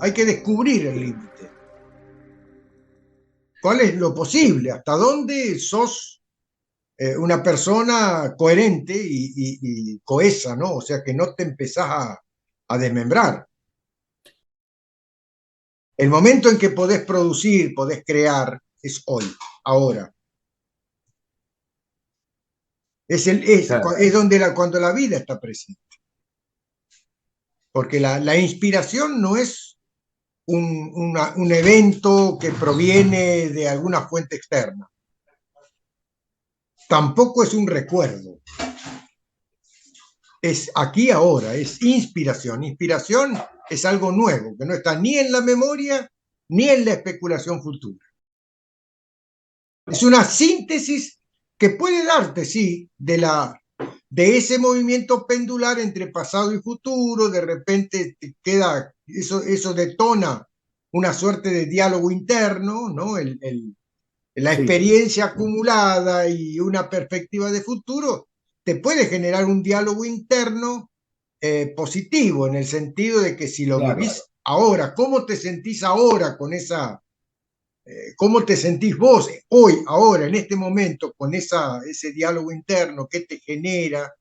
Hay que descubrir el límite. ¿Cuál es lo posible? ¿Hasta dónde sos una persona coherente y cohesa, ¿no? O sea, que no te empezás a desmembrar. El momento en que podés producir, podés crear, es hoy, ahora. Claro, Es donde cuando la vida está presente. Porque la inspiración no es un evento que proviene de alguna fuente externa. Tampoco es un recuerdo. Es aquí ahora, es inspiración. Inspiración es algo nuevo, que no está ni en la memoria ni en la especulación futura. Es una síntesis que puede darte, sí, de ese movimiento pendular entre pasado y futuro. De repente te queda, eso detona una suerte de diálogo interno, ¿no? La sí, experiencia acumulada y una perspectiva de futuro te puede generar un diálogo interno positivo, en el sentido de que si lo claro. vivís ahora, ¿cómo te sentís ahora con esa, cómo te sentís vos hoy, ahora, en este momento, con ese diálogo interno? ¿Qué te genera?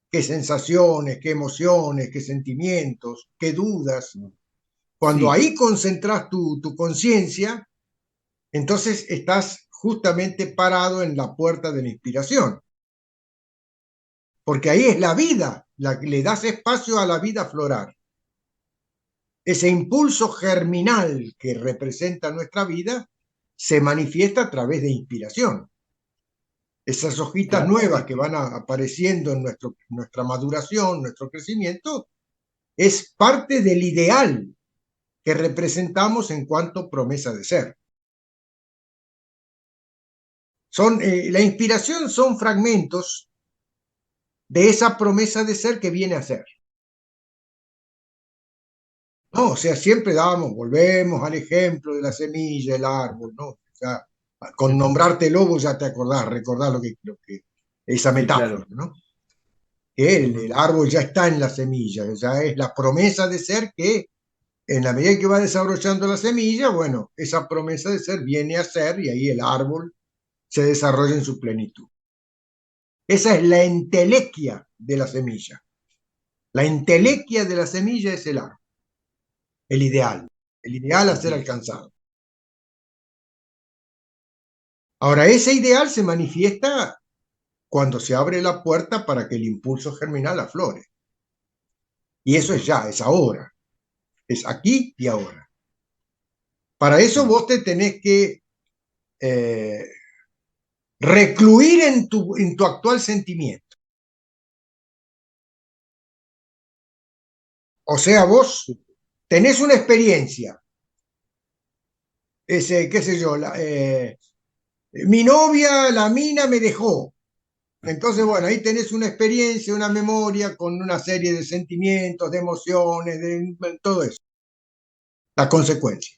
¿Qué sensaciones, qué emociones, qué sentimientos, qué dudas? Cuando Sí, ahí concentras tu conciencia, entonces estás justamente parado en la puerta de la inspiración, porque ahí es la vida, le das espacio a la vida florar. Ese impulso germinal que representa nuestra vida se manifiesta a través de inspiración. Esas hojitas claro. nuevas que van apareciendo en nuestra maduración, nuestro crecimiento, es parte del ideal que representamos en cuanto promesa de ser. La inspiración son fragmentos de esa promesa de ser que viene a ser. No, o sea, siempre volvemos al ejemplo de la semilla, el árbol, ¿no? O sea, con nombrarte lobo ya te recordás esa Sí, metáfora, claro. ¿no? Que el árbol ya está en la semilla, ya es la promesa de ser que en la medida que va desarrollando la semilla, bueno, esa promesa de ser viene a ser y ahí el árbol se desarrolla en su plenitud. Esa es la entelequia de la semilla. La Sí, entelequia de la semilla es el árbol, el ideal a ser ujú, alcanzado. Ahora, ese ideal se manifiesta cuando se abre la puerta para que el impulso germinal aflore. Y eso es ujú, ya, es ahora, es aquí y ahora. Para eso mm, vos te tenés que eh, recluir en tu actual sentimiento. O sea, vos sí, tenés una experiencia, qué sé yo, mi novia, la mina, me dejó. Entonces, bueno, ahí tenés una experiencia, una memoria con una serie de sentimientos, de emociones, de todo eso, la consecuencia.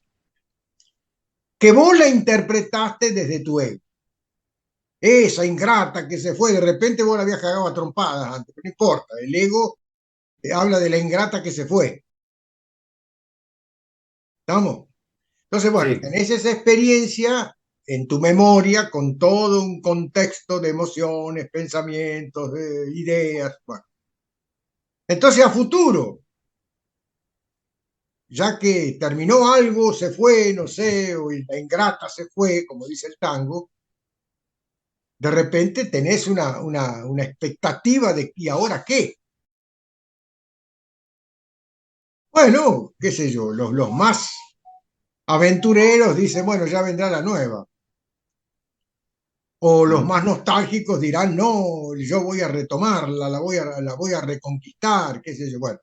Que vos la interpretaste desde tu ego. Esa ingrata que se fue, de repente vos la habías cagado a trompadas antes, pero no importa, el ego habla de la ingrata que se fue. ¿Estamos? Entonces, bueno, sí, tenés esa experiencia en tu memoria con todo un contexto de emociones, pensamientos, de ideas. Bueno. Entonces, a futuro, ya que terminó algo, se fue, no sé, o la ingrata se fue, como dice el tango, de repente tenés una expectativa de ¿y ahora qué? Bueno, qué sé yo, los más aventureros dicen, bueno, ya vendrá la nueva. O los mm, más nostálgicos dirán, no, yo voy a retomarla, la voy a reconquistar, qué sé yo. Bueno,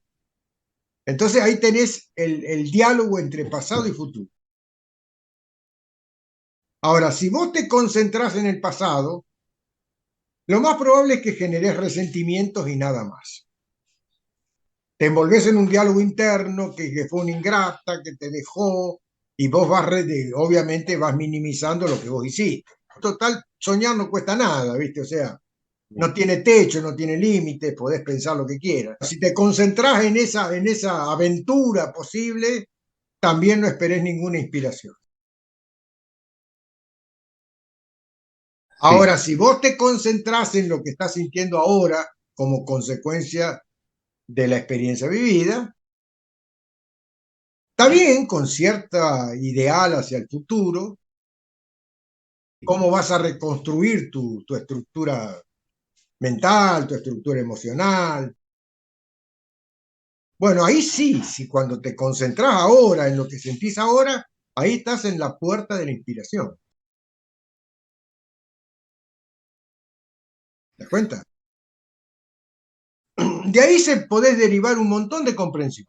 entonces ahí tenés el diálogo entre pasado y futuro. Ahora, si vos te concentrás en el pasado, lo más probable es que generes resentimientos y nada más. Te envolves en un diálogo interno que fue una ingrata, que te dejó, y vos obviamente vas minimizando lo que vos hiciste. Total, soñar no cuesta nada, ¿viste? O sea, no tiene techo, no tiene límites, podés pensar lo que quieras. Si te concentrás en esa aventura posible, también no esperes ninguna inspiración. Ahora, si vos te concentrás en lo que estás sintiendo ahora como consecuencia de la experiencia vivida, está bien con cierta ideal hacia el futuro, cómo vas a reconstruir tu estructura mental, tu estructura emocional. Bueno, ahí sí, si cuando te concentras ahora en lo que sentís ahora, ahí estás en la puerta de la inspiración. ¿Te das cuenta? De ahí se podés derivar un montón de comprensión.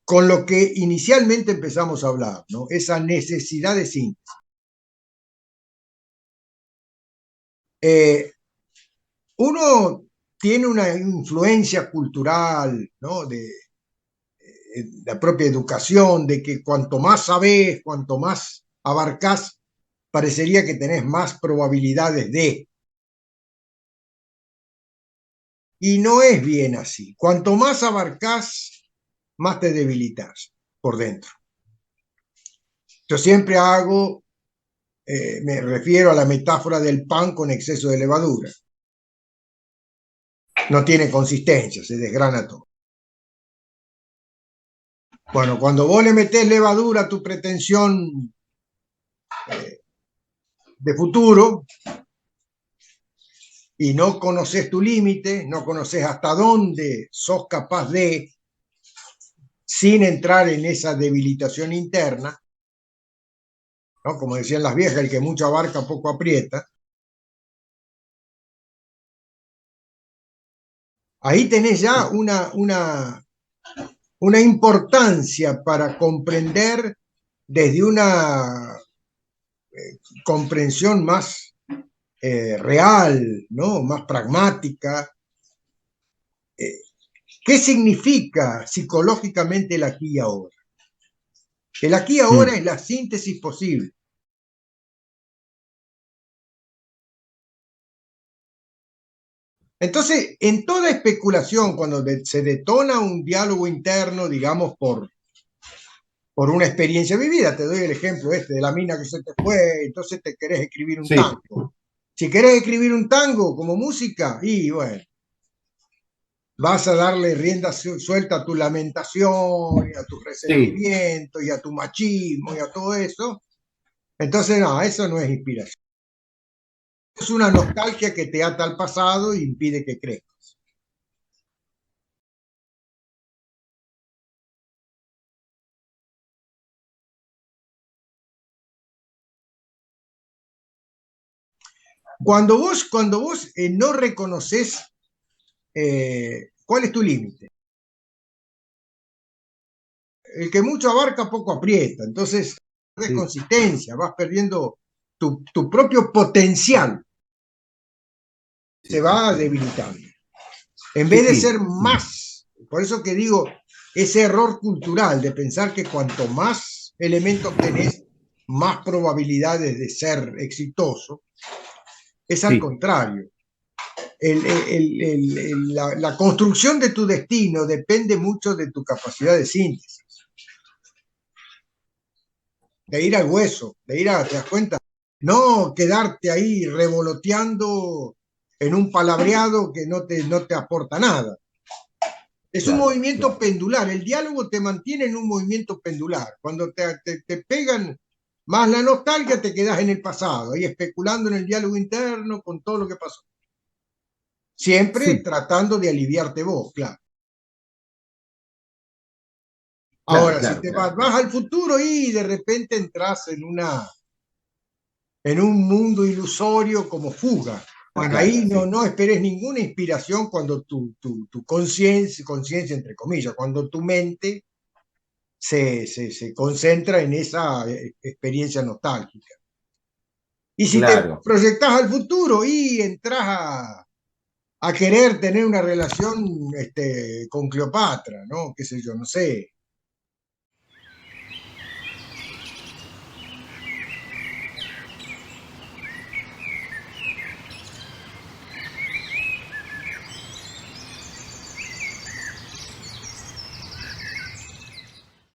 Con lo que inicialmente empezamos a hablar, ¿no? Esa necesidad de síntesis. Uno tiene una influencia cultural, ¿no? De la propia educación, de que cuanto más sabés, cuanto más abarcás, parecería que tenés más probabilidades de. Y no es bien así. Cuanto más abarcás, más te debilitas por dentro. Yo siempre me refiero a la metáfora del pan con exceso de levadura. No tiene consistencia, se desgrana todo. Bueno, cuando vos le metés levadura a tu pretensión de futuro y no conoces tu límite, no conoces hasta dónde sos capaz de, sin entrar en esa debilitación interna, ¿no? Como decían las viejas, el que mucho abarca poco aprieta. Ahí tenés ya una importancia para comprender desde una comprensión más real, ¿no? Más pragmática. ¿Qué significa psicológicamente el aquí y ahora? El aquí y ahora es la síntesis posible. Entonces, en toda especulación, cuando se detona un diálogo interno, digamos, por una experiencia vivida, te doy el ejemplo este de la mina que se te fue, entonces te querés escribir un tango. Si querés escribir un tango como música, y bueno, vas a darle rienda suelta a tu lamentación, y a tu resentimiento, y a tu machismo, y a todo eso. Entonces, no, eso no es inspiración. Es una nostalgia que te ata al pasado y impide que crezcas. Cuando vos no reconoces cuál es tu límite, el que mucho abarca poco aprieta, entonces de consistencia, vas perdiendo tu propio potencial, se va debilitando. En vez de ser más, por eso que digo, ese error cultural de pensar que cuanto más elementos tenés, más probabilidades de ser exitoso, es al contrario. La construcción de tu destino depende mucho de tu capacidad de síntesis, de ir al hueso, ¿te das cuenta? No quedarte ahí revoloteando en un palabreado que no te aporta nada. Es un movimiento pendular, el diálogo te mantiene en un movimiento pendular. Cuando te pegan más la nostalgia, te quedas en el pasado, ahí especulando en el diálogo interno con todo lo que pasó. Siempre tratando de aliviarte vos, claro. Ahora, si te vas al futuro y de repente entras en un mundo ilusorio como fuga. Bueno, ahí no esperes ninguna inspiración cuando tu conciencia, entre comillas, cuando tu mente se concentra en esa experiencia nostálgica. Y si te proyectas al futuro y entras a querer tener una relación con Cleopatra, ¿no? Qué sé yo, no sé.